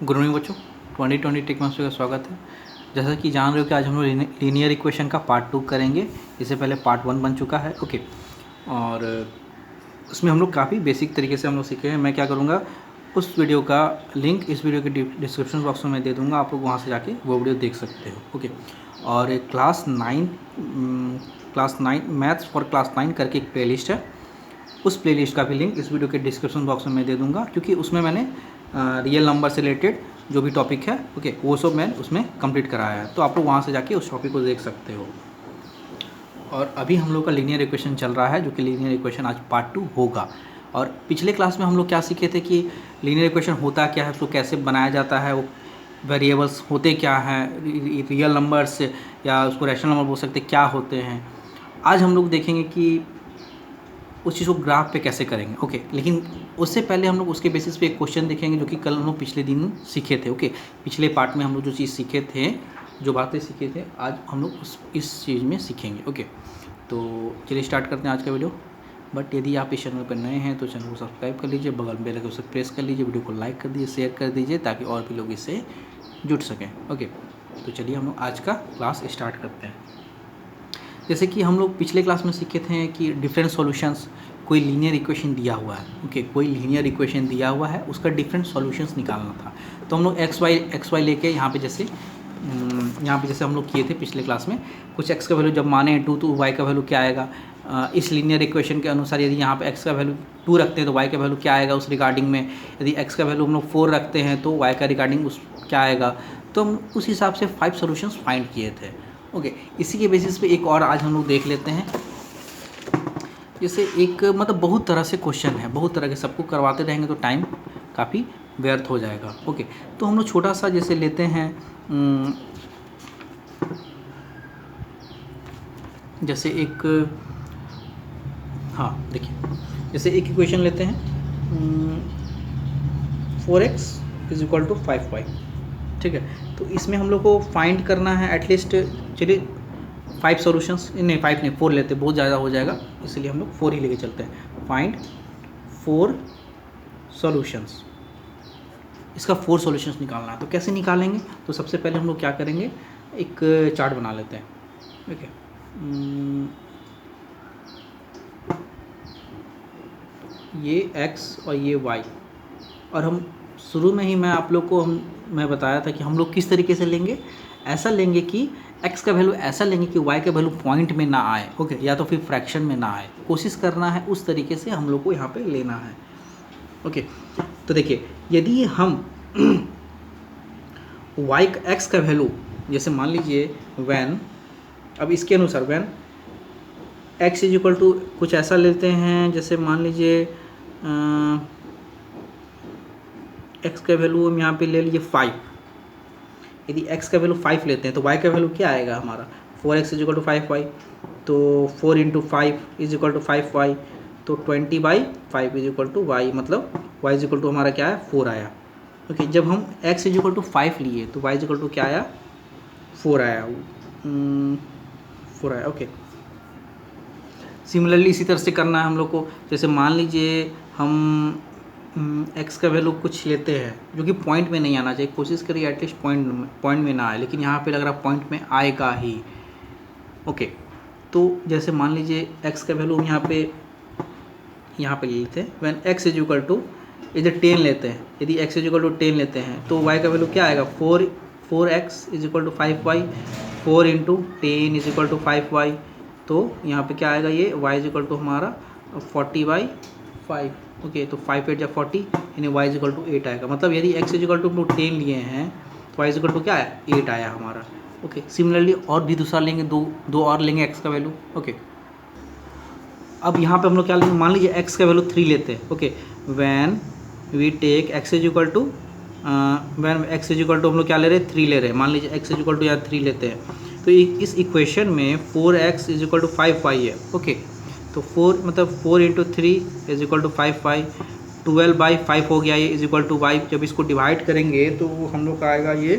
Good morning बच्चों, 2020 take master का स्वागत है। जैसा कि जान रहे हो कि आज हम लोग लीनियर इक्वेशन का पार्ट 2 करेंगे। इससे पहले पार्ट 1 बन चुका है। ओके, और उसमें हम लोग काफ़ी बेसिक तरीके से हम लोग सीखे हैं। मैं क्या करूँगा, उस वीडियो का लिंक इस वीडियो के डिस्क्रिप्शन बॉक्स में दे दूँगा, आप लोग वहाँ से जाके वो वीडियो देख सकते हो। ओके, और क्लास 9 मैथ्स फॉर क्लास 9 करके एक प्लेलिस्ट है, उस प्लेलिस्ट का भी लिंक इस वीडियो के डिस्क्रिप्शन बॉक्स में मैं दे दूँगा, क्योंकि उसमें मैंने रियल नंबर से रिलेटेड जो भी टॉपिक है, ओके, वो सब मैं उसमें कंप्लीट कराया है। तो आप लोग वहाँ से जाके उस टॉपिक को देख सकते हो। और अभी हम लोग का लीनियर इक्वेशन चल रहा है, जो कि लीनियर इक्वेशन आज पार्ट 2 होगा। और पिछले क्लास में हम लोग क्या सीखे थे कि लीनियर इक्वेशन होता क्या है, उसको कैसे बनाया जाता है, वो वेरिएबल्स होते क्या हैं, रियल नंबर्स या उसको रैशनल नंबर बोल सकते क्या होते हैं। आज हम लोग देखेंगे कि उस चीज़ को ग्राफ पे कैसे करेंगे। ओके, लेकिन उससे पहले हम लोग उसके बेसिस पे एक क्वेश्चन देखेंगे, जो कि कल हम लोग पिछले दिन सीखे थे। ओके, पिछले पार्ट में हम लोग जो चीज़ सीखे थे, जो बातें सीखे थे, आज हम लोग इस चीज़ में सीखेंगे। ओके, तो चलिए स्टार्ट करते हैं आज का वीडियो। बट यदि आप इस चैनल पर नए हैं तो चैनल को सब्सक्राइब कर लीजिए, बगल में बेल आइकन उसे प्रेस कर लीजिए, वीडियो को लाइक कर दीजिए, शेयर कर दीजिए, ताकि और भी लोग इससे जुड़ सकें। ओके, तो चलिए हम लोग आज का क्लास स्टार्ट करते हैं। जैसे कि हम लोग पिछले क्लास में सीखे थे कि डिफरेंट सॉल्यूशंस, कोई लीनियर इक्वेशन दिया हुआ है। ओके, कोई लीनियर इक्वेशन दिया हुआ है, उसका डिफरेंट सॉल्यूशंस निकालना था। तो हम लोग एक्स वाई लेके यहाँ पे जैसे हम लोग किए थे पिछले क्लास में, कुछ एक्स का वैल्यू जब माने 2 तो वाई का वैल्यू क्या आएगा। इस लीनियर इक्वेशन के अनुसार यदि यहाँ पे एक्स का वैल्यू 2 रखते हैं तो वाई का वैल्यू क्या आएगा उस रिगार्डिंग में। यदि एक्स का वैल्यू हम लोग 4 रखते हैं तो वाई का रिगार्डिंग उस क्या आएगा। तो हम उस हिसाब से 5 सॉल्यूशंस फाइंड किए थे। ओके, इसी के बेसिस पे एक और आज हम लोग देख लेते हैं। जैसे एक मतलब बहुत तरह से क्वेश्चन है, बहुत तरह के, सबको करवाते रहेंगे तो टाइम काफ़ी व्यर्थ हो जाएगा। ओके, तो हम लोग छोटा सा जैसे लेते हैं, जैसे एक, हाँ देखिए, जैसे एक इक्वेशन लेते हैं 4x is equal to 5y। ठीक है, तो इसमें हम लोग को फाइंड करना है एटलीस्ट, चलिए 5 सॉल्यूशंस, नहीं 5 नहीं 4 लेते, बहुत ज़्यादा हो जाएगा, इसलिए हम लोग 4 ही लेके चलते हैं। फाइंड 4 सॉल्यूशंस, इसका 4 सॉल्यूशंस निकालना है। तो कैसे निकालेंगे, तो सबसे पहले हम लोग क्या करेंगे, एक चार्ट बना लेते हैं। ठीक है, ये x और ये y, और हम शुरू में ही मैं बताया था कि हम लोग किस तरीके से लेंगे। ऐसा लेंगे कि x का वैल्यू ऐसा लेंगे कि y का वैल्यू पॉइंट में ना आए। ओके, या तो फिर फ्रैक्शन में ना आए, कोशिश करना है उस तरीके से हम लोग को यहाँ पे लेना है। ओके, तो देखिए, यदि हम x का वैल्यू, जैसे मान लीजिए व्हेन, अब इसके अनुसार when x is equal to कुछ ऐसा लेते हैं, जैसे मान लीजिए x का वैल्यू हम यहाँ पे ले लीजिए 5। यदि x का वैल्यू 5 लेते हैं तो y का वैल्यू क्या आएगा हमारा, 4x is equal to 5y। तो 4 into 5 is equal to 5y, तो 20/5 इज इक्वल टू y, मतलब y इज इक्वल टू हमारा क्या है, 4 आया। ओके, जब हम x इज इक्वल टू 5 लिए तो y इज इक्वल टू क्या आया, 4 आया, 4 आया। ओके, सिमिलरली इसी तरह से करना है हम लोग को। जैसे मान लीजिए हम x का वैल्यू कुछ लेते हैं जो कि पॉइंट में नहीं आना चाहिए, कोशिश करिए एटलीस्ट पॉइंट में ना आए, लेकिन यहाँ पे लग रहा है पॉइंट में आएगा ही। ओके, तो जैसे मान लीजिए x का वैल्यू हम यहाँ पे ले लेते हैं, when x is equal to, इधर 10 लेते हैं, यदि x इज इक्वल टू 10 लेते हैं तो y का वैल्यू क्या आएगा, 4x is equal to 5y, 4 into 10 is equal to 5y, तो यहाँ पे क्या आएगा, ये y इज इक्वल टू हमारा 40/5। ओके, तो 5 8 या 40, यानी y इज इक्वल टू 8 आएगा। मतलब यदि x इज इक्वल टू 10 लिए हैं तो y इज इक्वल टू क्या है, 8 आया हमारा। ओके, सिमिलरली और भी दूसरा लेंगे, दो और लेंगे x का वैल्यू। ओके, अब यहाँ पे हम लोग क्या लेंगे, मान लीजिए x का वैल्यू 3 लेते हैं। Okay, when we take x is equal to, when x is equal to हम लोग क्या ले रहे हैं, 3 ले रहे हैं। मान लीजिए x इज इक्वल टू यहाँ 3 लेते हैं, तो इस इक्वेशन में 4x is equal to 5y है। ओके, तो 4 मतलब 4 into 3 is equal to 5y, 12/5 हो गया ये, इज इक्वल टू y। जब इसको डिवाइड करेंगे तो हम लोग का आएगा ये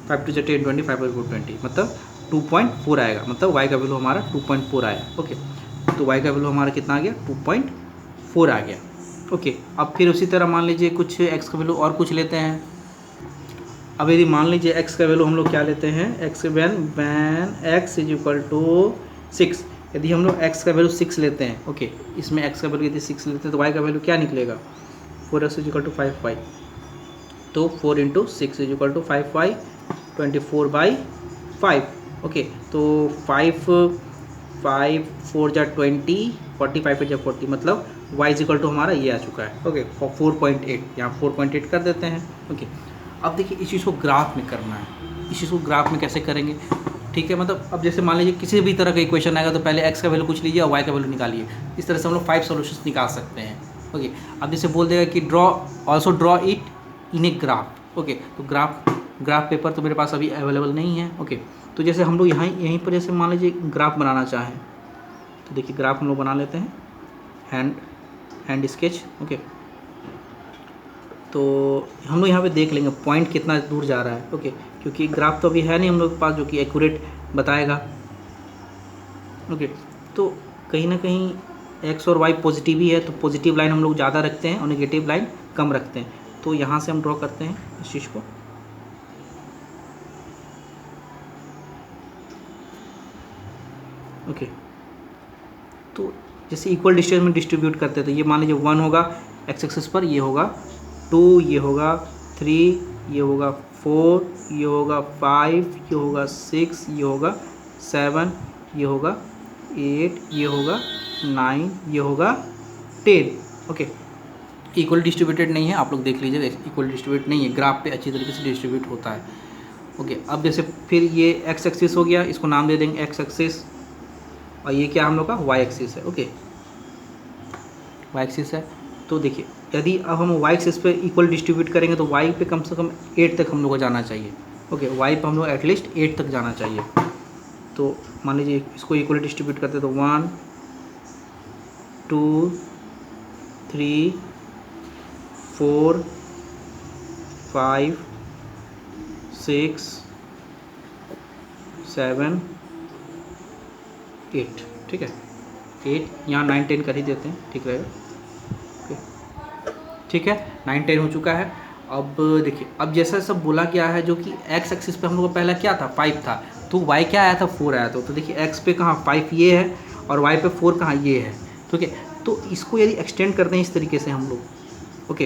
5 2 10 20, 5/4 20, मतलब 2.4 आएगा, मतलब y का वैल्यू हमारा 2.4 आया। ओके, तो y का वैल्यू हमारा कितना आ गया, 2.4 आ गया। ओके, अब फिर उसी तरह मान लीजिए कुछ x का वैल्यू और कुछ लेते हैं, अब यदि मान लीजिए x का वैल्यू हम लोग क्या लेते हैं, x when x is equal to 6, यदि हम लोग x का वैल्यू 6 लेते हैं, ओके, इसमें x का वैल्यू यदि 6 लेते हैं तो y का वैल्यू क्या निकलेगा, 4x is equal to 5y, तो 4 into 6 is equal to 5y, 24/5, okay, तो 5 4 जा 20, 45 जा 40, मतलब y इज इक्वल टू हमारा ये आ चुका है, ओके, 4.8, यहाँ 4.8 कर देते हैं, ओके। अब देखिए इस चीज़ को ग्राफ में करना है, इस चीज़ को ग्राफ में कैसे करेंगे, ठीक है, मतलब अब जैसे मान लीजिए किसी भी तरह का इक्वेशन आएगा तो पहले x का वैल्यू पूछ लीजिए और y का वैल्यू निकालिए, इस तरह से हम लोग 5 सॉल्यूशंस निकाल सकते हैं, ओके। अब जैसे बोल देगा कि also draw it in a graph, okay, तो ग्राफ पेपर तो मेरे पास अभी अवेलेबल नहीं है, ओके। तो जैसे हम लोग यहीं पर जैसे मान लीजिए ग्राफ बनाना चाहें तो देखिए ग्राफ हम लोग बना लेते हैं, हैंड स्केच, ओके। तो हम लोग यहाँ पे देख लेंगे पॉइंट कितना दूर जा रहा है, ओके, क्योंकि ग्राफ तो अभी है नहीं हम लोग के पास जो कि एक्यूरेट बताएगा, ओके। तो कहीं ना कहीं x और y पॉजिटिव ही है, तो पॉजिटिव लाइन हम लोग ज़्यादा रखते हैं और नेगेटिव लाइन कम रखते हैं, तो यहाँ से हम ड्रॉ करते हैं इस चीज़ को, ओके। तो जैसे इक्वल डिस्टेंस में डिस्ट्रीब्यूट करते हैं तो ये मान लीजिए 1 होगा x एक्सिस पर, ये होगा 2, ये होगा 3, ये होगा 4, ये होगा 5, ये होगा 6, ये होगा 7, ये होगा 8, ये होगा 9, ये होगा 10, ओके। इक्वल डिस्ट्रीब्यूटेड नहीं है, आप लोग देख लीजिए, इक्वल डिस्ट्रीब्यूट नहीं है, ग्राफ पे अच्छी तरीके से डिस्ट्रीब्यूट होता है, ओके। अब जैसे फिर ये x एक्सिस हो गया, इसको नाम दे देंगे x एक्सिस, और ये क्या हम लोग का y एक्सिस है, ओके, y एक्सिस है। तो देखिए यदि अब हम y एक्सिस पे इक्वल डिस्ट्रीब्यूट करेंगे तो y पे कम से कम 8 तक हम लोग को जाना चाहिए, ओके, y पे हम लोग एटलीस्ट 8 तक जाना चाहिए। तो मान लीजिए इसको इक्वल डिस्ट्रीब्यूट करते तो 1 2 3 4 5 6 7 8, ठीक है, 8, यहाँ 9 10 कर ही देते हैं, ठीक रहेगा, ठीक है, 9 10 हो चुका है। अब देखिए अब जैसा सब बोला गया है, जो कि x एक्सिस पे हम लोग का पहला क्या था, 5 था, तो y क्या आया था, 4 आया था, तो देखिए x पे कहाँ 5 ये है और y पे 4 कहाँ ये है, ठीक है। तो इसको यदि एक्सटेंड करते हैं इस तरीके से हम लोग, ओके,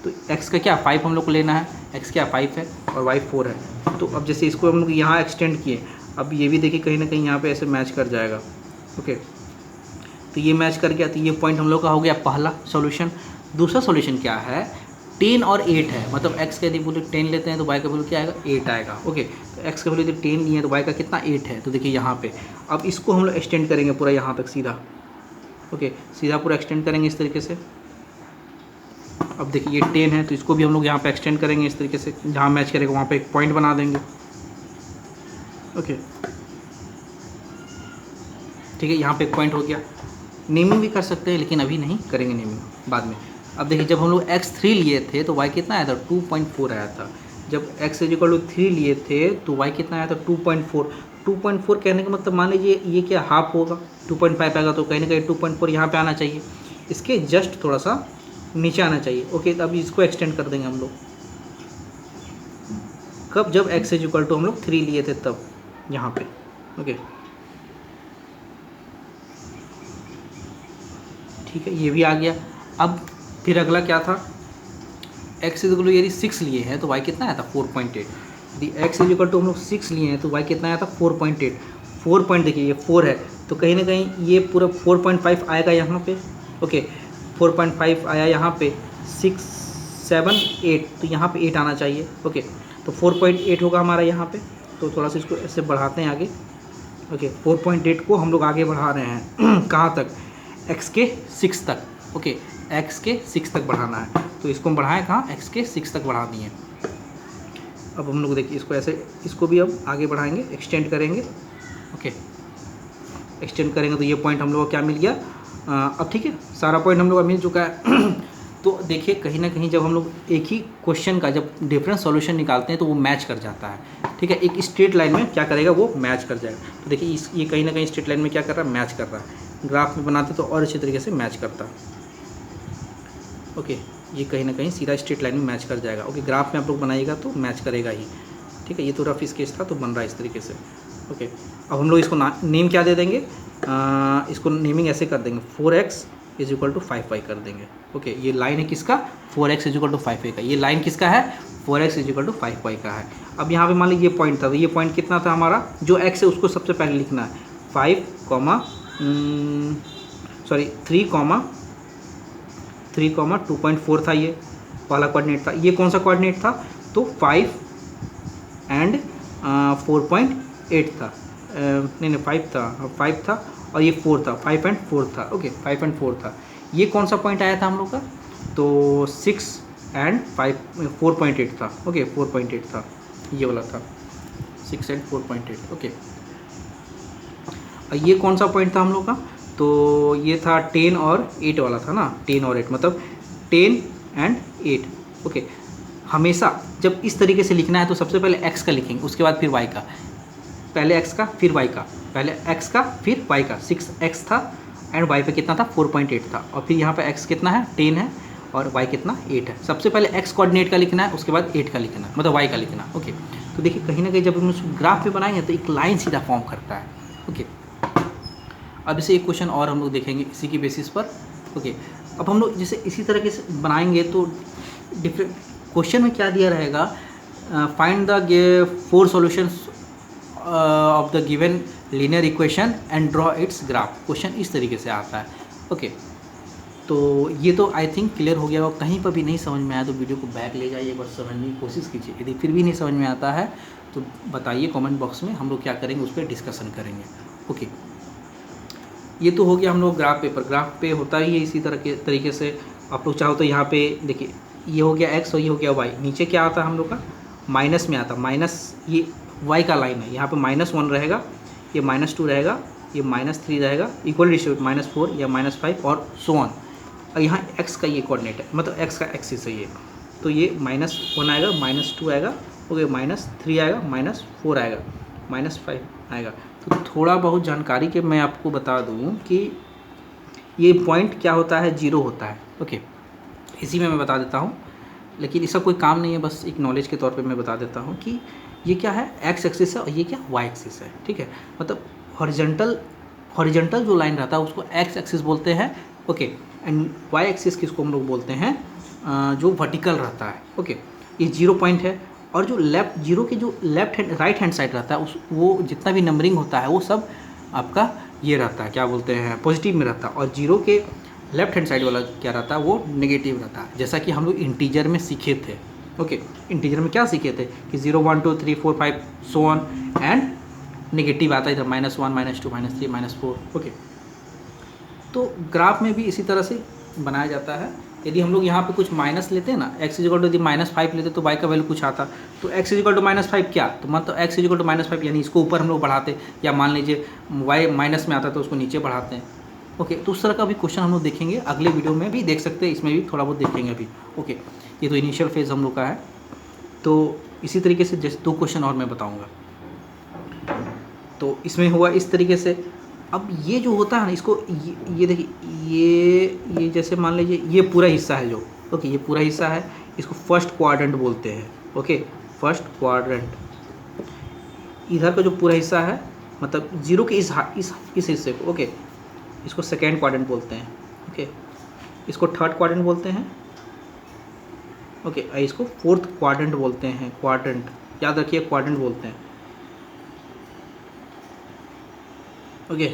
तो x का क्या 5 हम लोग को लेना है, x क्या 5 है और y 4 है, तो अब जैसे इसको हम लोग यहाँ एक्सटेंड किए, अब ये भी देखिए कहीं ना कहीं यहाँ पे ऐसे मैच कर जाएगा, ओके। तो ये मैच कर गया, तो ये पॉइंट हम लोग का हो गया पहला सॉल्यूशन। दूसरा सॉल्यूशन क्या है, 10 और 8 है, मतलब x का यदि वैल्यू 10 लेते हैं तो y का वैल्यू क्या आएगा, 8 आएगा, ओके। तो x का वैल्यू यदि 10 लिए तो y का कितना 8 है, तो देखिए यहाँ पे अब इसको हम लोग एक्सटेंड करेंगे पूरा यहाँ तक सीधा, ओके, सीधा पूरा एक्सटेंड करेंगे इस तरीके से। अब देखिए ये 10 है तो इसको भी हम लोग यहाँ पे एक्सटेंड करेंगे इस तरीके से, जहाँ मैच करेगा वहाँ पे एक पॉइंट बना देंगे, ओके, ठीक है, यहाँ पे एक पॉइंट हो गया। नेमिंग भी कर सकते हैं लेकिन अभी नहीं करेंगे नेमिंग, बाद में। अब देखिए जब हम लोग x3 लिए थे तो y कितना आया था, 2.4 आया था। जब x = 3 लिए थे तो y कितना आया था, 2.4। 2.4 कहने का मतलब मान लीजिए ये क्या हाफ होगा, 2.5 आएगा तो कहीं ना कहीं 2.4 यहाँ पे आना चाहिए, इसके जस्ट थोड़ा सा नीचे आना चाहिए, ओके। तो अभी इसको एक्सटेंड कर देंगे हम लोग, कब, जब x = हम लोग 3 लिए थे तब, यहाँ पे, ओके, ठीक है, ये भी आ गया। अब फिर अगला क्या था, x यदि 6 लिए हैं तो y कितना आया था, 4.8। यदि x हम लोग 6 लिए हैं तो y कितना आया था, 4.8। 4 पॉइंट देखिए ये 4 है तो कहीं ना कहीं ये पूरा 4.5 आएगा यहाँ पे, ओके, 4.5 आया यहाँ पे, 6 7 8, तो यहाँ पे 8 आना चाहिए, ओके। तो 4.8 होगा हमारा यहाँ पे, तो थोड़ा सा इसको ऐसे बढ़ाते हैं आगे, ओके। 4.8 को हम लोग आगे बढ़ा रहे हैं कहाँ तक, x के 6 तक, ओके, x के 6 तक बढ़ाना है, तो इसको हम बढ़ाएं कहाँ, x के 6 तक बढ़ा दिए। अब हम लोग देखिए इसको ऐसे, इसको भी अब आगे बढ़ाएंगे, एक्सटेंड करेंगे, ओके, एक्सटेंड करेंगे तो ये पॉइंट हम लोग को क्या मिल गया, अब ठीक है, सारा पॉइंट हम लोग का मिल चुका है। तो देखिए कहीं ना कहीं जब हम लोग एक ही क्वेश्चन का जब डिफरेंट सॉल्यूशन निकालते हैं तो वो मैच कर जाता है, ठीक है, एक स्ट्रेट लाइन में क्या करेगा, वो मैच कर जाएगा। तो देखिए ये कहीं ना कहीं स्ट्रेट लाइन में क्या कर रहा है, मैच कर रहा है। ग्राफ में बनाते तो और अच्छी तरीके से मैच करता, ओके। ये कहीं ना कहीं सीधा स्ट्रेट लाइन में मैच कर जाएगा। ओके, ग्राफ में आप लोग बनाइएगा तो मैच करेगा ही, ठीक है। ये तो रफ स्केच था तो बन रहा है इस तरीके से। ओके, अब हम लोग इसको नेम क्या दे देंगे, इसको नेमिंग ऐसे कर देंगे 4x is equal to 5y कर देंगे। ओके, ये लाइन है किसका, 4x is equal to 5y का। ये लाइन किसका है, 4x is equal to 5y का है। अब यहाँ पे मान लीजिए ये पॉइंट था, तो ये पॉइंट कितना था हमारा, जो x है उसको सबसे पहले लिखना है 3 2.4 था, ये वाला कोऑर्डिनेट था। ये कौन सा कोऑर्डिनेट था, तो 5 एंड 4.8 था, नहीं 5 था और ये 4 था, 5 एंड 4 था। ओके, 5 एंड 4 था। ये कौन सा पॉइंट आया था हम लोग का, तो 6 एंड 4.8 था। ओके, 4.8 था, ये वाला था 6 एंड 4.8। ओके, ये कौन सा पॉइंट था हम लोग का, तो ये था 10 और 8 वाला था ना, 10 और 8 मतलब 10 एंड 8। ओके, हमेशा जब इस तरीके से लिखना है तो सबसे पहले x का लिखेंगे, उसके बाद फिर y का, पहले x का फिर y का, पहले x का फिर y का। 6x था एंड y पे कितना था, 4.8 था, और फिर यहाँ पे x कितना है, 10 है, और y कितना, 8 है। सबसे पहले x कोऑर्डिनेट का लिखना है, उसके बाद 8 का लिखना है, मतलब y का लिखना है। ओके, तो देखिए कहीं ना कहीं जब हम उसको ग्राफ में बनाएंगे तो एक लाइन सीधा फॉर्म करता है। ओके, अब इसे एक क्वेश्चन और हम लोग देखेंगे इसी की बेसिस पर। ओके, अब हम लोग जैसे इसी तरह से बनाएंगे तो डिफरेंट क्वेश्चन में क्या दिया रहेगा, find the 4 solutions of the given linear equation and draw it's graph. Question इस तरीके से आता है। ओके, तो ये तो आई थिंक क्लियर हो गया होगा। कहीं पर भी नहीं समझ में आया तो वीडियो को बैक ले जाइए, एक बार समझने की कोशिश कीजिए। यदि फिर भी नहीं समझ में आता है तो बताइए कमेंट बॉक्स में, हम लोग क्या करेंगे उस पर डिस्कशन करेंगे। ओके, ये तो हो गया हम लोग ग्राफ पेपर। ग्राफ पे होता ही है इसी तरह के तरीके से। आप लोग चाहो तो यहाँ पे देखिए, ये हो गया x और ये हो गया y। नीचे क्या आता है हम लोग का, माइनस में आता, माइनस, ये y का लाइन है, यहाँ पे -1 रहेगा, ये -2 रहेगा, ये -3 रहेगा, इक्वल डिस्ट्रीब्यूट -4 या -5 और सो ऑन। और यहाँ x का ये कोऑर्डिनेट है, मतलब x का एक्सिस है ये, तो ये -1 आएगा, -2 आएगा, ओके, -3 आएगा, -4 आएगा, -5 आएगा। तो थोड़ा बहुत जानकारी के मैं आपको बता दूँ कि ये पॉइंट क्या होता है, 0 होता है। ओके, इसी में मैं बता देता हूँ, लेकिन इसका कोई काम नहीं है, बस एक नॉलेज के तौर पे मैं बता देता हूँ कि ये क्या है, x एक्सिस है और ये क्या, y एक्सिस है। ठीक है, मतलब हॉरिजॉन्टल जो लाइन रहता है उसको x एक्सिस बोलते हैं। ओके, एंड y एक्सिस किसको हम लोग बोलते हैं, जो वर्टिकल रहता है। ओके, ये 0 पॉइंट है, और जो जीरो के जो राइट हैंड साइड रहता है उस वो जितना भी नंबरिंग होता है वो सब आपका ये रहता है, क्या बोलते हैं, पॉजिटिव में रहता है। और जीरो के लेफ्ट हैंड साइड वाला क्या रहता है, वो नेगेटिव रहता है, जैसा कि हम लोग इंटीजर में सीखे थे। ओके, इंटीजर में क्या सीखे थे कि 0 1 2 3 4 5 सो ऑन, एंड नेगेटिव आता है इधर -1 -2 -3 -4। ओके, तो ग्राफ में भी इसी तरह से बनाया जाता है। यदि हम लोग यहाँ पे कुछ माइनस लेते हैं ना, x इक्वल टू यदि -5 लेते तो y का वैल्यू कुछ आता, तो x इक्वल टू -5 क्या, तो मतलब x इक्वल टू -5 यानी इसको ऊपर हम लोग बढ़ाते, या मान लीजिए y माइनस में आता तो उसको नीचे बढ़ाते हैं। ओके, तो उस तरह का भी क्वेश्चन हम लोग देखेंगे, अगले वीडियो में भी देख सकते हैं, इसमें भी थोड़ा बहुत देखेंगे अभी। ओके, ये तो इनिशियल फेज़ हम लोग का है। तो इसी तरीके से जैसे 2 क्वेश्चन और मैं बताऊँगा, तो इसमें हुआ इस तरीके से। अब ये जो होता है ना, इसको ये देखिए, ये जैसे मान लीजिए ये पूरा हिस्सा है जो, ओके, ये पूरा हिस्सा है, इसको फर्स्ट क्वाड्रेंट बोलते हैं। ओके, फर्स्ट क्वाड्रेंट, इधर का जो पूरा हिस्सा है, मतलब जीरो के इस हिस्से को, ओके, इसको सेकेंड क्वाड्रेंट बोलते हैं। ओके, इसको थर्ड क्वाड्रेंट बोलते हैं। ओके, इसको फोर्थ क्वाड्रेंट बोलते हैं। क्वाड्रेंट याद रखिए, क्वाड्रेंट बोलते हैं। ओके,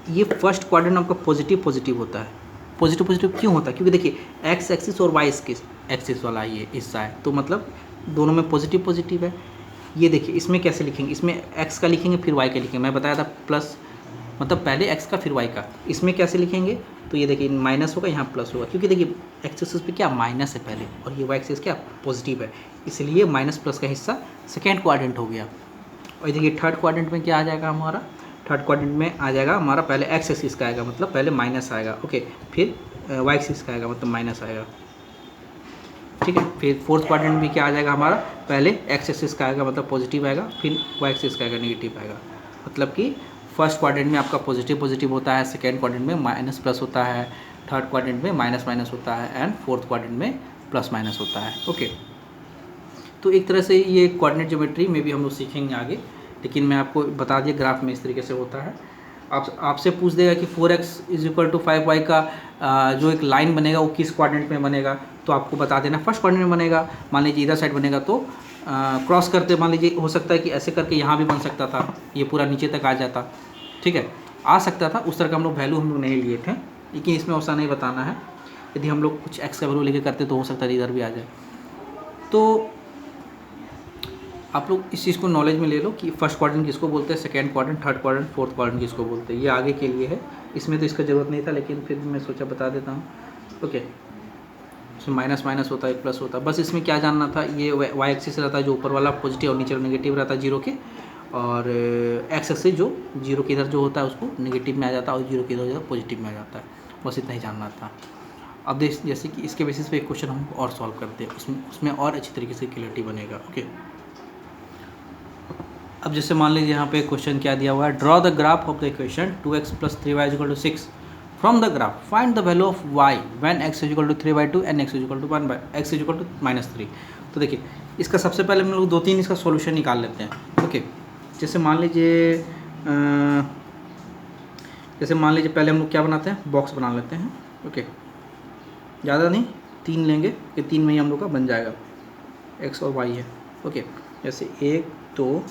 ये फर्स्ट क्वाड्रेंट आपका पॉजिटिव होता है। पॉजिटिव क्यों होता है, क्योंकि देखिए एक्स एक्सिस और वाई एक्सिस वाला ये हिस्सा है, तो मतलब दोनों में पॉजिटिव है। ये देखिए इसमें कैसे लिखेंगे, इसमें एक्स का लिखेंगे फिर वाई का लिखेंगे, मैं बताया था प्लस, मतलब पहले एक्स का फिर वाई का। इसमें कैसे लिखेंगे, तो ये देखिए माइनस होगा, यहाँ प्लस होगा, क्योंकि देखिए एक्स एक्सिस पे क्या माइनस है पहले, और ये वाई एक्सिस क्या पॉजिटिव है, इसलिए माइनस प्लस का हिस्सा सेकेंड क्वाड्रेंट हो गया। और देखिए थर्ड क्वाड्रेंट में क्या आ जाएगा हमारा, थर्ड क्वाड्रेंट में आ जाएगा हमारा पहले एक्स एक्सिस का आएगा, मतलब पहले माइनस आएगा। ओके, फिर वाई एक्सिस का आएगा, मतलब माइनस आएगा। ठीक है, फिर फोर्थ क्वाड्रेंट में क्या आ जाएगा हमारा, पहले एक्स एक्सिस का आएगा, मतलब पॉजिटिव आएगा, फिर वाई एक्सिस का आएगा, नेगेटिव आएगा। मतलब कि फर्स्ट क्वाड्रेंट में आपका पॉजिटिव होता है, सेकेंड क्वाड्रेंट में माइनस प्लस होता है, थर्ड क्वाड्रेंट में माइनस माइनस होता है एंड फोर्थ क्वाड्रेंट में प्लस माइनस होता है। ओके, तो एक तरह से ये कोऑर्डिनेट ज्योमेट्री में भी हम लोग सीखेंगे आगे, लेकिन मैं आपको बता दिया ग्राफ में इस तरीके से होता है। आपसे पूछ देगा कि 4x = 5y का जो एक लाइन बनेगा वो किस क्वाड्रेंट में बनेगा, तो आपको बता देना फर्स्ट क्वाड्रेंट में बनेगा। मान लीजिए इधर साइड बनेगा तो क्रॉस करते मान लीजिए हो सकता है कि ऐसे करके यहाँ भी बन सकता था, ये पूरा नीचे तक आ जाता, ठीक है, आ सकता था। उस तरह का हम लोग वैल्यू हम लोग नहीं लिए थे, लेकिन इसमें ऐसा नहीं बताना है। यदि हम लोग कुछ x का वैल्यू लेके करते तो हो सकता है इधर भी आ जाए। तो आप लोग इस चीज़ को नॉलेज में ले लो कि फर्स्ट क्वाड्रेंट किसको बोलते हैं, second quadrant, third quadrant, fourth quadrant किसको बोलते हैं। ये आगे के लिए है, इसमें तो इसका ज़रूरत नहीं था, लेकिन फिर भी मैं सोचा बता देता हूँ। ओके, इसमें माइनस माइनस होता है, प्लस होता है, बस इसमें क्या जानना था, ये वाई एक्सिस रहता है जो ऊपर वाला पॉजिटिव और नीचे नेगेटिव रहता है जीरो के, और एक्स एक्सिस जो जीरो के इधर जो होता है उसको नेगेटिव में आ जाता है और जीरो के इधर जो पॉजिटिव में आ जाता है, बस इतना ही जानना था। अब देख जैसे कि इसके बेसिस पे एक क्वेश्चन हम और सॉल्व करते हैं, उसमें और अच्छी तरीके से क्लियरिटी बनेगा। ओके, अब जैसे मान लीजिए यहाँ पे क्वेश्चन क्या दिया हुआ है, draw the graph of the equation 2x + 3y = 6 from the graph find the value of y when x = 3/2 and x = 1/x = -3। तो देखिए इसका सबसे पहले हम लोग 2-3 इसका सॉल्यूशन निकाल लेते हैं। ओके, जैसे मान लीजिए पहले हम लोग क्या बनाते हैं, बॉक्स बना लेते हैं। ओके, ज़्यादा नहीं, 3 लेंगे कि 3 में ही हम लोग का बन जाएगा, x और y है। ओके, जैसे 1 2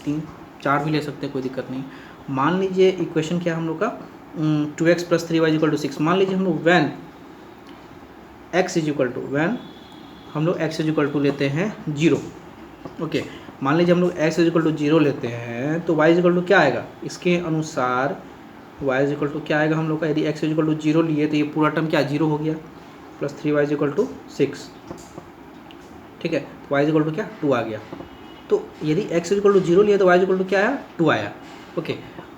3 4 भी ले सकते हैं, कोई दिक्कत नहीं। मान लीजिए इक्वेशन क्या है हम लोग का, 2x + 3y = 6। मान लीजिए हम लोग वैन x लेते हैं 0। ओके, मान लीजिए हम लोग x = 0 लेते हैं तो y = क्या आएगा, इसके अनुसार y = क्या आएगा हम लोग का, यदि x = 0 लिए तो ये पूरा टर्म क्या 0 हो गया, प्लस 3y = 6, ठीक है, तो y = क्या 2 आ गया। तो यदि x = 0 लिया तो y = क्या आया 2 आया। ओके,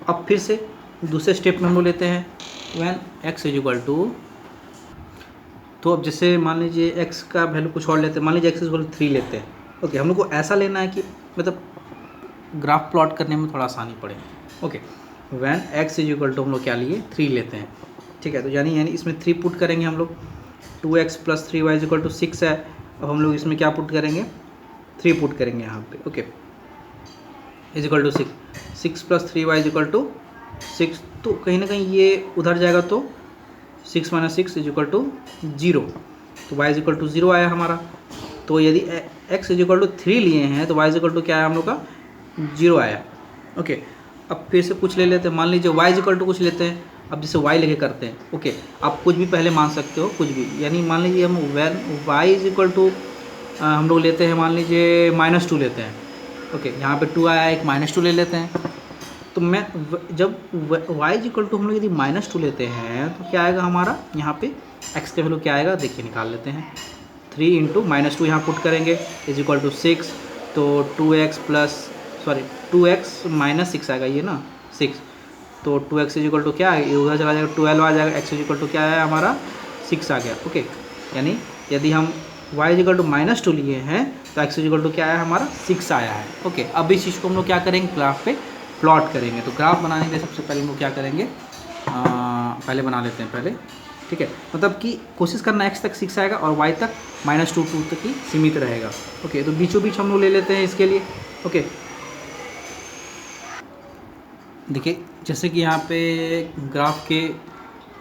अब फिर से दूसरे स्टेप में हम लोग लेते हैं व्हेन x = तो अब जैसे मान लीजिए x का वैल्यू कुछ और लेते हैं, मान लीजिए x = 3 लेते हैं। ओके, हम लोग को ऐसा लेना है कि मतलब ग्राफ प्लॉट करने में थोड़ा आसानी पड़े। ओके, व्हेन x = हम लोग क्या लिए 3 लेते हैं, ठीक है, तो यानी इसमें 3 पुट करेंगे हम लोग, 2x + 3y = 6 है। अब हम लोग इसमें क्या पुट करेंगे, 3 पुट करेंगे यहाँ पे। ओके, = 6, 6 + 3y = 6, तो कहीं ना कहीं ये उधर जाएगा तो 6 - 6 = 0, तो y = 0 आया हमारा। तो यदि x = 3 लिए हैं तो y = क्या आया हम लोग का 0 आया। ओके, अब फिर से कुछ ले लेते हैं, मान लीजिए y = कुछ लेते हैं। अब जैसे y लेके करते हैं। ओके, आप कुछ भी पहले मान सकते हो, कुछ भी, यानी मान लीजिए हम y = हम लोग लेते हैं, मान लीजिए -2 लेते हैं। ओके, यहाँ पे 2 आया, एक -2 ले लेते हैं। तो मैं जब y = हम लोग यदि -2 लेते हैं तो क्या आएगा हमारा, यहाँ पे x का वैल्यू क्या आएगा, देखिए निकाल लेते हैं। 3 × -2 यहाँ पुट करेंगे = 6, तो 2x - 6 आएगा, ये ना 6, तो 2x = क्या है, ये उधर चला जाएगा 12 आ जाएगा, x = क्या है हमारा 6 आ गया। ओके, यानी यदि हम y = -2 लिए हैं तो x = क्या आया हमारा 6 आया है। ओके, अब इस चीज़ को हम लोग क्या करेंगे, ग्राफ पे प्लॉट करेंगे। तो ग्राफ बनाने के लिए सबसे पहले हम लोग क्या करेंगे, पहले बना लेते हैं पहले, ठीक है, मतलब कि कोशिश करना x तक 6 आएगा और y तक -2 तक ही सीमित रहेगा। ओके, तो बीचों बीच हम लोग ले लेते हैं इसके लिए। ओके, देखिए जैसे कि यहाँ पे ग्राफ के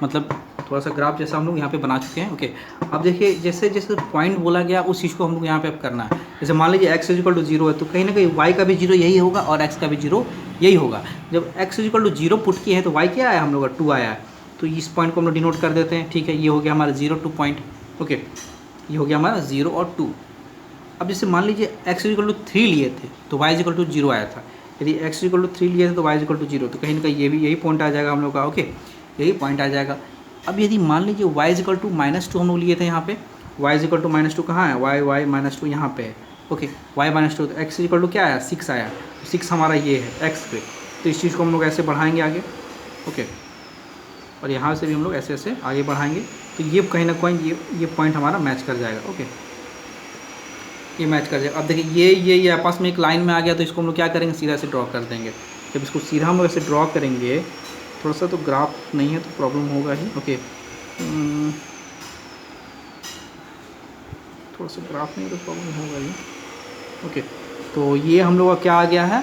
मतलब थोड़ा सा ग्राफ जैसा हम लोग यहाँ पे बना चुके हैं। ओके, अब देखिए जैसे जैसे पॉइंट बोला गया उस चीज़ को हम लोग यहाँ पे अब करना है। जैसे मान लीजिए x = 0 है तो कहीं ना कहीं y का भी 0 यही होगा और x का भी 0 यही होगा। जब x = 0 पुट किए हैं तो y क्या आया हम लोग का 2 आया है, तो इस पॉइंट को हम लोग डिनोट कर देते हैं। ठीक है, ये हो गया हमारा 0 2 पॉइंट। ओके, ये हो गया हमारा 0 और 2। अब जैसे मान लीजिए x = 3 लिए थे तो y = 0 आया था। यदि x = 3 लिए थे तो y = 0, तो कहीं ना कहीं ये भी यही पॉइंट आ जाएगा हम लोग का। ओके, यही पॉइंट आ जाएगा। अब यदि मान लीजिए y = -2 हम लोग लिए थे, यहाँ पे y = -2 कहाँ है, y -2 यहाँ पे है। ओके, y -2 तो x = क्या आया 6 आया, 6 हमारा ये है x पे, तो इस चीज़ को हम लोग ऐसे बढ़ाएंगे आगे। ओके, और यहाँ से भी हम लोग ऐसे ऐसे आगे बढ़ाएंगे, तो ये कहीं ना कहीं ये पॉइंट हमारा मैच कर जाएगा। ओके, ये मैच कर जाएगा। अब देखिए ये आपस में एक लाइन में आ गया, तो इसको हम लोग क्या करेंगे, सीधा से ड्रॉ कर देंगे। जब इसको सीधा हम लोग ऐसे ड्रॉ करेंगे, थोड़ा सा तो ग्राफ नहीं है तो प्रॉब्लम होगा ही। ओके, थोड़ा सा ग्राफ में तो प्रॉब्लम होगा ही। ओके, तो ये हम लोग का क्या आ गया है,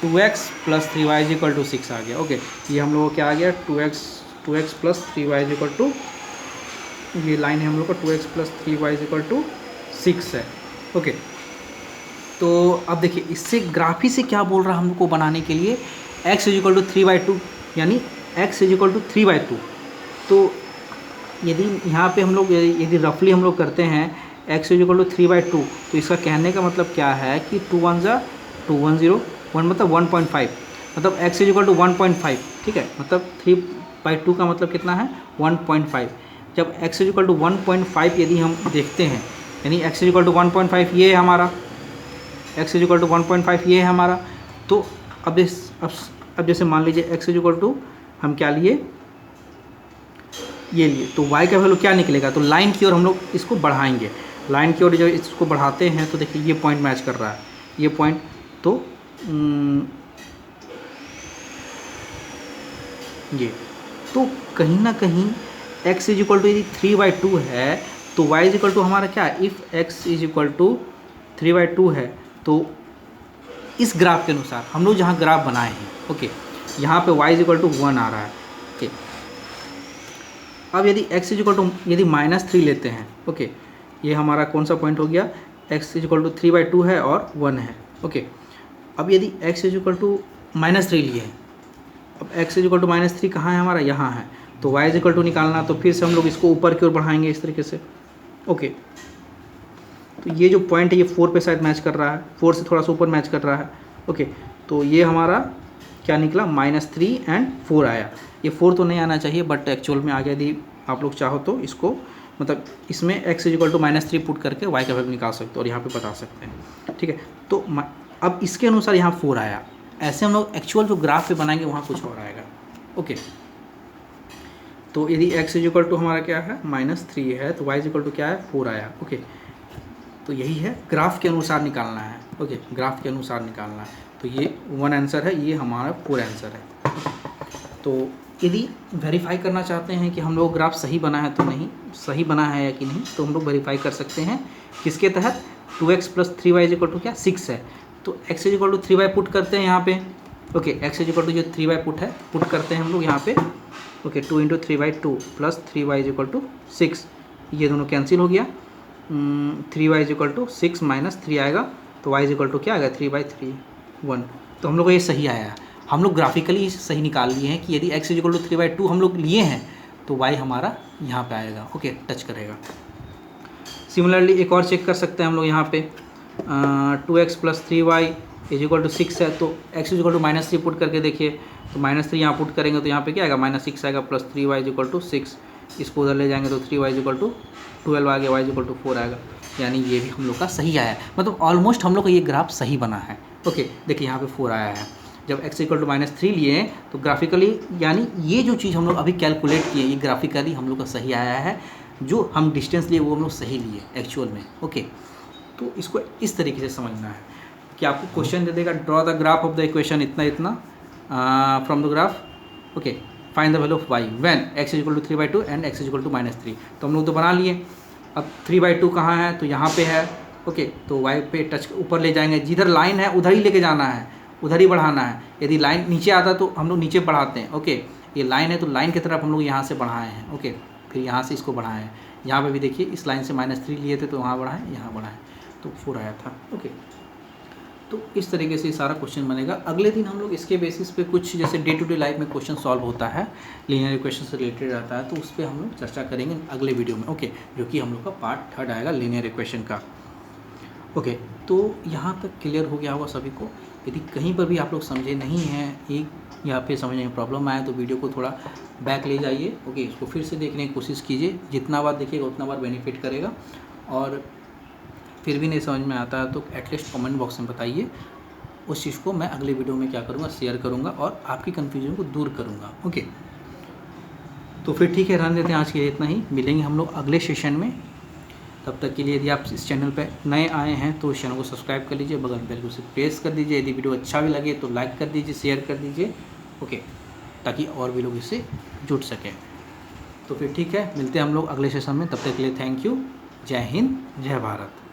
2x + 3y = 6 आ गया। ओके, ये हम लोग का क्या आ गया, 2x + 3y = ये लाइन है हम लोग का 2x + 3y = 6 है। ओके, तो अब देखिए इससे ग्राफ ही से क्या बोल रहा है हम लोग को बनाने के लिए, x = 3/2 यानी x = 3/2। तो यदि यहाँ पे हम लोग यदि रफली हम लोग करते हैं x = 3/2, तो इसका कहने का मतलब क्या है कि 2 1 ज़ा 2 1 0 1 मतलब 1.5, मतलब x = 1.5। ठीक है, मतलब 3/2 का मतलब कितना है, 1.5। जब x = 1.5 यदि हम देखते हैं, यानी x = 1.5 ये है हमारा, x = 1.5 ये है हमारा। तो अब जैसे मान लीजिए x = हम क्या लिए, ये लिए, तो y का वैल्यू क्या निकलेगा, तो लाइन की ओर हम लोग इसको बढ़ाएंगे। लाइन की ओर जब इसको बढ़ाते हैं तो देखिए ये पॉइंट मैच कर रहा है, ये पॉइंट। तो ये तो कहीं ना कहीं x = यदि 3/2 है तो y = हमारा क्या है, इफ़ x = 3/2 है तो इस ग्राफ के अनुसार हम लोग जहाँ ग्राफ बनाए हैं, ओके, यहाँ पे y = 1 आ रहा है। ओके, अब यदि x = यदि -3 लेते हैं, ओके, ये हमारा कौन सा पॉइंट हो गया, x = 3/2 है और 1 है। ओके, अब यदि x = -3 लिए हैं, अब x = -3 कहाँ है हमारा, यहाँ है, तो y = निकालना, तो फिर से हम लोग इसको ऊपर की ओर बढ़ाएंगे इस तरीके से। ओके, तो ये जो पॉइंट है ये 4 पे शायद मैच कर रहा है, 4 से थोड़ा सा ऊपर मैच कर रहा है। ओके, तो ये हमारा क्या निकला, -3 एंड 4 आया। ये 4 तो नहीं आना चाहिए बट एक्चुअल में आ गया। यदि आप लोग चाहो तो इसको मतलब इसमें x = -3 पुट करके y का वैल्यू निकाल सकते हो और यहाँ पे बता सकते हैं। ठीक है, तो अब इसके अनुसार यहाँ 4 आया। ऐसे हम लोग एक्चुअल जो ग्राफ पे बनाएंगे वहाँ कुछ और आएगा। ओके, तो यदि x = हमारा क्या है, -3 है, तो y = क्या है, 4 आया। ओके, तो यही है, ग्राफ के अनुसार निकालना है। ओके, ग्राफ के अनुसार निकालना है। तो ये 1 आंसर है, ये हमारा 4 आंसर है। तो यदि वेरीफाई करना चाहते हैं कि हम लोग ग्राफ सही बना है तो नहीं, सही बना है या कि नहीं, तो हम लोग वेरीफाई कर सकते हैं किसके तहत, 2x + 3y = क्या, 6 है, तो x = 3y पुट करते हैं यहाँ पे। ओके, x = जो 3y पुट करते हैं हम लोग यहाँ पे। ओके, 2 × 3/2 + 3y = 6, ये दोनों कैंसिल हो गया। 3y = 6 - 3 आएगा, तो y = क्या आएगा, 3/3 1। तो हम लोग को ये सही आया है। हम लोग ग्राफिकली सही निकाल लिए हैं कि यदि x = 3/2 हम लोग लिए हैं तो y हमारा यहाँ पे आएगा। ओके, टच करेगा। सिमिलरली एक और चेक कर सकते हैं हम लोग यहाँ पे, 2x + 3y = 6 है, तो x = -3 पुट करके देखिए, तो -3 यहाँ पुट करेंगे तो यहाँ पे क्या आएगा, -6 आएगा, + 3y = 6, इसको उधर ले जाएंगे तो 3y = 12 आ गया, y = 4 आएगा। यानी ये भी हम लोग का सही आया है, मतलब ऑलमोस्ट हम लोग का ये ग्राफ सही बना है। ओके, देखिए यहाँ पे 4 आया है। जब x = -3 लिए हैं तो ग्राफिकली, यानी ये जो चीज़ हम लोग अभी कैलकुलेट किए, ये ग्राफिकली हम लोग का सही आया है। जो हम डिस्टेंस लिए वो हम लोग सही लिए एक्चुअल में। ओके, तो इसको इस तरीके से समझना है कि आपको क्वेश्चन दे देगा, draw the graph of the equation इतना from the graph. Okay, find the value of y when x = 3/2 and x = -3। तो हम लोग तो बना लिए। अब 3/2 कहाँ है, तो यहाँ पे है। ओके, तो y पे टच ऊपर ले जाएंगे, जिधर लाइन है उधर ही लेके जाना है, उधर ही बढ़ाना है। यदि लाइन नीचे आता तो हम लोग नीचे बढ़ाते हैं। ओके, ये लाइन है तो लाइन की तरफ हम लोग यहाँ से बढ़ाए हैं। ओके, फिर यहाँ से इसको बढ़ाए हैं। यहाँ पे भी देखिए इस लाइन से -3 लिए थे तो वहाँ बढ़ाएं, यहाँ बढ़ाएं, तो 4 आया था। ओके, तो इस तरीके से सारा क्वेश्चन बनेगा। अगले दिन हम लोग इसके बेसिस पे कुछ जैसे डे टू डे लाइफ में क्वेश्चन सॉल्व होता है, लीनियर इक्वेशन से रिलेटेड रहता है, तो उस पर हम लोग चर्चा करेंगे अगले वीडियो में। ओके, जो कि हम लोग का पार्ट 3 आएगा लीनियर इक्वेशन का। ओके, तो यहाँ तक क्लियर हो गया होगा सभी को। यदि कहीं पर भी आप लोग समझे नहीं हैं, एक यहाँ पे समझने में प्रॉब्लम आया, तो वीडियो को थोड़ा बैक ले जाइए। ओके, इसको फिर से देखने की कोशिश कीजिए, जितना बार देखिएगा उतना बार बेनिफिट करेगा। और फिर भी नहीं समझ में आता है तो एटलीस्ट कमेंट बॉक्स में बताइए, उस चीज़ को मैं अगले वीडियो में क्या करूँगा, शेयर करूँगा और आपकी कन्फ्यूजन को दूर करूँगा। ओके, तो फिर ठीक है, रहने देते हैं आज के लिए इतना ही। मिलेंगे हम लोग अगले सेशन में। तब तक के लिए यदि आप इस चैनल पर नए आए हैं तो इस चैनल को सब्सक्राइब कर लीजिए, बगल बेल को उसे प्रेस कर दीजिए। यदि वीडियो अच्छा भी लगे तो लाइक कर दीजिए, शेयर कर दीजिए। ओके, ताकि और भी लोग इससे जुड़ सकें। तो फिर ठीक है, मिलते हैं हम लोग अगले सेशन में। तब तक के लिए थैंक यू। जय हिंद, जय भारत।